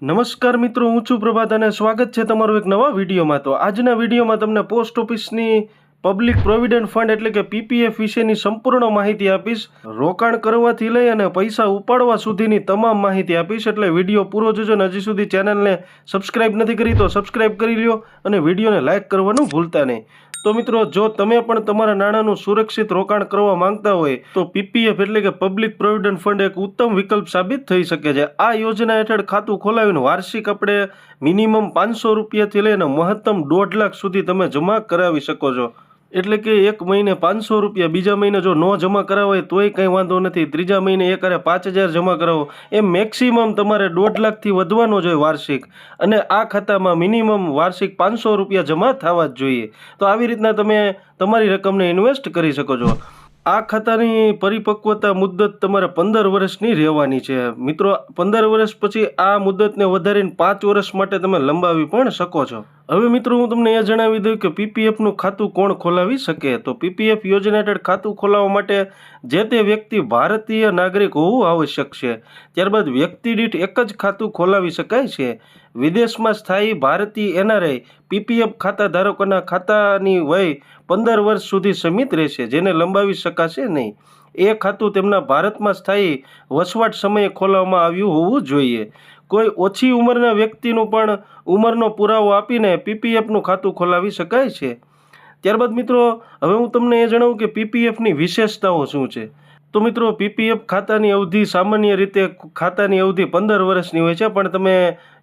નમસ્કાર મિત્રો, હું છું પ્રભાત અને સ્વાગત છે તમારું એક નવા વિડીયોમાં. તો આજના વિડીયોમાં તમને પોસ્ટ ઓફિસની પબ્લિક પ્રોવિડન્ટ ફંડ એટલે કે પીપીએફ વિશેની સંપૂર્ણ માહિતી આપીશ. રોકાણ કરવાથી લઈ અને પૈસા ઉપાડવા સુધીની તમામ માહિતી આપીશ, એટલે વિડીયો પૂરો જોજો. અને હજી સુધી ચેનલને સબસ્ક્રાઇબ નથી કરી તો સબસ્ક્રાઇબ કરી લ્યો અને વિડીયોને લાઇક કરવાનું ભૂલતા નહીં. તો મિત્રો, જો તમે પણ તમારા નાણાંનું સુરક્ષિત રોકાણ કરવા માંગતા હોય તો પીપીએફ એટલે કે પબ્લિક પ્રોવિડન્ટ ફંડ એક ઉત્તમ વિકલ્પ સાબિત થઈ શકે છે. આ યોજના હેઠળ ખાતું ખોલાવીને વાર્ષિક આપણે મિનિમમ 500 રૂપિયાથી લઈને મહત્તમ 1.5 લાખ સુધી તમે જમા કરાવી શકો છો. એટલે કે એક મહિને 500 રૂપિયા, બીજા મહિને જો ન જમા કરાવો તોય કંઈ વાંધો નથી, ત્રીજા મહિને એકરે 5000 જમા કરાવો, એમ મેક્સિમમ તમારે 1.5 લાખથી વધવાનો જોઈએ વાર્ષિક. અને આ ખાતામાં મિનિમમ વાર્ષિક 500 રૂપિયા જમા થવા જ જોઈએ. તો આવી રીતના તમે તમારી રકમને ઇન્વેસ્ટ કરી શકો છો. આ ખાતાની પરિપક્વતા મુદત તમારે 15 વર્ષની રહેવાની છે. મિત્રો, 15 વર્ષ પછી આ મુદતને વધારીને 5 વર્ષ માટે તમે લંબાવી પણ શકો છો. હવે મિત્રો, હું તમને એ જણાવી દઉં કે પીપીએફનું ખાતું કોણ ખોલાવી શકે. તો પીપીએફ યોજના હેઠળ ખાતું ખોલાવવા માટે જે તે વ્યક્તિ ભારતીય નાગરિક હોવું આવશ્યક છે. ત્યારબાદ વ્યક્તિ દીઠ એક જ ખાતું ખોલાવી શકાય છે. વિદેશમાં સ્થાયી ભારતીય એનઆરઆઈ પીપીએફ ખાતા ધારકોના ખાતાની વય 15 વર્ષ સુધી સીમિત રહેશે, જેને લંબાવી શકાશે નહીં. એ ખાતું તેમના ભારતમાં સ્થાયી વસવાટ સમયે ખોલાવવામાં આવ્યું હોવું જોઈએ. કોઈ ઓછી ઉંમરના વ્યક્તિનું પણ ઉંમરનો પુરાવો આપીને પીપીએફનું ખાતું ખોલાવી શકાય છે. ત્યારબાદ મિત્રો, હવે હું તમને એ જણાવું કે પીપીએફની વિશેષતાઓ શું છે. તો મિત્રો, પીપીએફ ખાતાની અવધિ સામાન્ય રીતે ખાતાની અવધિ 15 વર્ષની હોય છે, પણ તમે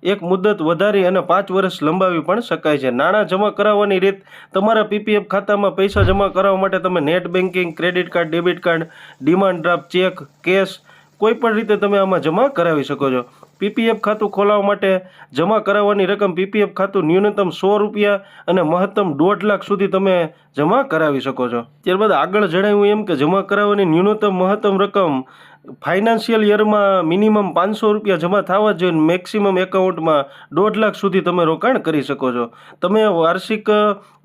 એક મુદત વધારી અને 5 વર્ષ લંબાવી પણ શકાય છે. નાણાં જમા કરાવવાની રીત: તમારા પીપીએફ ખાતામાં પૈસા જમા કરાવવા માટે તમે net banking, credit card, debit card, demand draft, cheque, cash કોઈ પણ રીતે તમે આમાં જમા કરાવી શકો છો. પીપીએફ ખાતું ખોલાવવા માટે જમા કરાવવાની રકમ: પીપીએફ ખાતું ન્યૂનતમ 100 રૂપિયા અને મહત્તમ 1.5 લાખ સુધી તમે જમા કરાવી શકો છો. ત્યારબાદ આગળ જણાવ્યું એમ કે જમા કરાવવાની ન્યૂનતમ મહત્તમ રકમ ફાઇનાન્શિયલ યરમાં મિનિમમ 500 રૂપિયા જમા થવા જ જોઈએ. મેક્સિમમ એકાઉન્ટમાં 1.5 લાખ સુધી તમે રોકાણ કરી શકો છો. તમે વાર્ષિક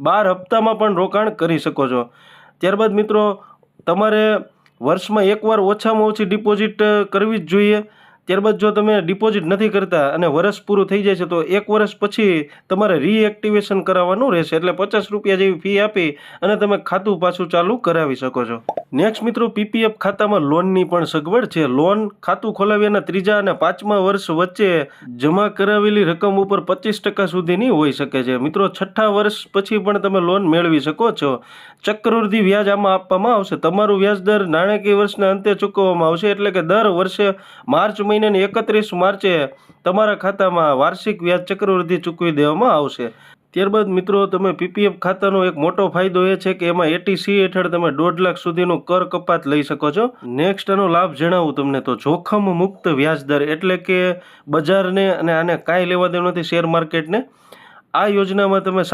12 હપ્તામાં પણ રોકાણ કરી શકો છો. ત્યારબાદ મિત્રો, તમારે વર્ષમાં એકવાર ઓછામાં ઓછી ડિપોઝિટ કરવી જ જોઈએ. ત્યારબાદ જો તમે ડિપોઝિટ નથી કરતા અને વર્ષ પૂરું થઈ જાય છે તો 1 વર્ષ પછી તમારે રીએક્ટિવેશન કરાવવાનું રહેશે, એટલે 50 રૂપિયા જેવી ફી આપી અને તમે ખાતું પાછું ચાલુ કરાવી શકો છો. નેક્સ્ટ મિત્રો, પીપીએફ ખાતામાં લોનની પણ સગવડ છે. લોન ખાતું ખોલાવ્યાના 3જા અને 5મા વર્ષ વચ્ચે જમા કરાવેલી રકમ ઉપર 25% સુધીની હોઈ શકે છે. મિત્રો, 6ઠ્ઠા વર્ષ પછી પણ તમે લોન મેળવી શકો છો. ચક્રવૃદ્ધિ વ્યાજ આમાં આપવામાં આવશે. તમારું વ્યાજ દર નાણાકીય વર્ષના અંતે ચૂકવવામાં આવશે, એટલે કે દર વર્ષે માર્ચ મહિનાની 31 માર્ચે તમારા ખાતામાં વાર્ષિક વ્યાજ ચક્રવૃદ્ધિ ચૂકવી દેવામાં આવશે. ત્યારબાદ મિત્રો, તમે પીપીએફ ખાતાનો એક મોટો ફાયદો એ છે કે એમાં એટીસી હેઠળ તમે 1.5 લાખ સુધીનું કર કપાત લઈ શકો છો. નેક્સ્ટ આનો લાભ જણાવું તમને તો જોખમ મુક્ત વ્યાજ દર, એટલે કે બજારને અને આને કાંઈ લેવા દેવું નથી, શેર માર્કેટને. આ યોજનામાં તમે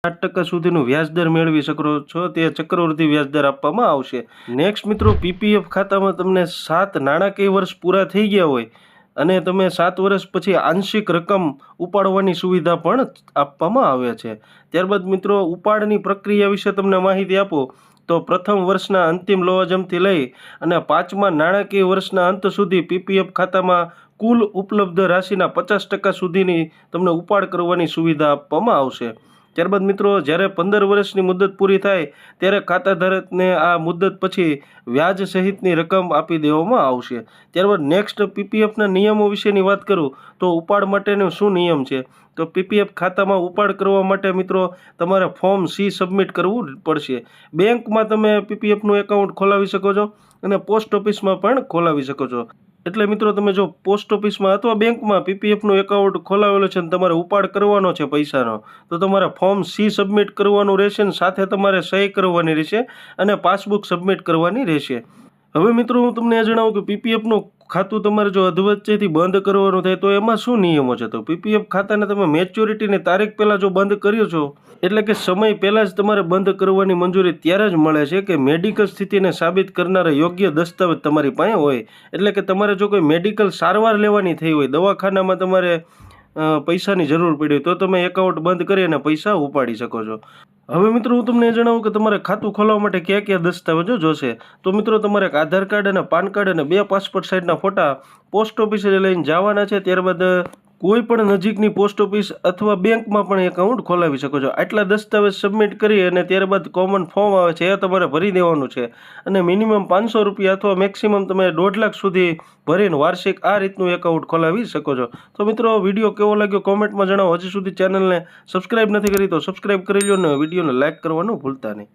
8% સુધીનું વ્યાજદર મેળવી શકો છો. તે ચક્રવૃદ્ધિ વ્યાજદર આપવામાં આવશે. નેક્સ્ટ મિત્રો, પીપીએફ ખાતામાં તમને 7 નાણાકીય વર્ષ પૂરા થઈ ગયા હોય અને તમે 7 વર્ષ પછી આંશિક રકમ ઉપાડવાની સુવિધા પણ આપવામાં આવે છે. ત્યારબાદ મિત્રો, ઉપાડની પ્રક્રિયા વિશે તમને માહિતી આપો તો પ્રથમ વર્ષના અંતિમ લવાજમથી લઈ અને 5મા નાણાકીય વર્ષના અંત સુધી પીપીએફ ખાતામાં કુલ ઉપલબ્ધ રાશિના 50% સુધીની તમને ઉપાડ કરવાની સુવિધા આપવામાં આવશે. ત્યારબાદ મિત્રો, જ્યારે 15 વર્ષની મુદત પૂરી થાય ત્યારે ખાતાધારકને આ મુદત પછી વ્યાજ સહિતની રકમ આપી દેવામાં આવશે. ત્યારબાદ નેક્સ્ટ પીપીએફના નિયમો વિશેની વાત કરું તો ઉપાડ માટેનો શું નિયમ છે. તો પીપીએફ ખાતામાં ઉપાડ કરવા માટે મિત્રો તમારે ફોર્મ C સબમિટ કરવું પડશે. બેંકમાં તમે પીપીએફનું એકાઉન્ટ ખોલાવી શકો છો અને પોસ્ટ ઓફિસમાં પણ ખોલાવી શકો છો. એટલે મિત્રો, તમે જો પોસ્ટ ઓફિસમાં અથવા બેંકમાં પીપીએફનું એકાઉન્ટ ખોલાવેલો છે અને તમારે ઉપાડ કરવાનો છે પૈસાનો, તો તમારે ફોર્મ C સબમિટ કરવાનું રહેશે અને સાથે તમારે સહી કરવાની રહેશે અને પાસબુક સબમિટ કરવાની રહેશે. હવે મિત્રો, હું તમને એ જણાવું કે પીપીએફનું ખાતું તમારે જો અધવચ્ચેથી બંધ કરવાનું થાય તો એમાં શું નિયમો છે. તો પીપીએફ ખાતાને તમે મેચ્યોરિટીની તારીખ પહેલાં જો બંધ કર્યો છો, એટલે કે સમય પહેલાં જ તમારે બંધ કરવાની મંજૂરી ત્યારે જ મળે છે કે મેડિકલ સ્થિતિને સાબિત કરનારા યોગ્ય દસ્તાવેજ તમારી પાસે હોય. એટલે કે તમારે જો કોઈ મેડિકલ સારવાર લેવાની થઈ હોય, દવાખાનામાં તમારે પૈસાની જરૂર પડી હોય તો તમે એકાઉન્ટ બંધ કરી અને પૈસા ઉપાડી શકો છો. હવે મિત્રો હું તમને એ જણાવું કે તમારે ખાતું ખોલાવવા માટે કયા કયા દસ્તાવેજો જોશે. તો મિત્રો તમારે એક આધાર કાર્ડ અને પાન કાર્ડ અને 2 પાસપોર્ટ સાઇઝના ફોટા પોસ્ટ ઓફિસે લઈને જવાના છે. ત્યારબાદ કોઈ પણ નજીકની પોસ્ટ ઓફિસ અથવા બેંકમાં પણ એકાઉન્ટ ખોલાવી શકો છો. આટલા દસ્તાવેજ સબમિટ કરી અને ત્યારબાદ કોમન ફોર્મ આવે છે એ તમારે ભરી દેવાનું છે અને મિનિમમ 500 રૂપિયા અથવા મેક્સિમમ તમે 1.5 લાખ સુધી ભરીને વાર્ષિક આ રીતનું એકાઉન્ટ ખોલાવી શકો છો. તો મિત્રો વિડીયો કેવો લાગ્યો કોમેન્ટમાં જણાવો. હજી સુધી ચેનલને સબસ્ક્રાઇબ નથી કરી તો સબસ્ક્રાઇબ કરી લો અને વિડીયોને લાઇક કરવાનું ભૂલતા નહીં.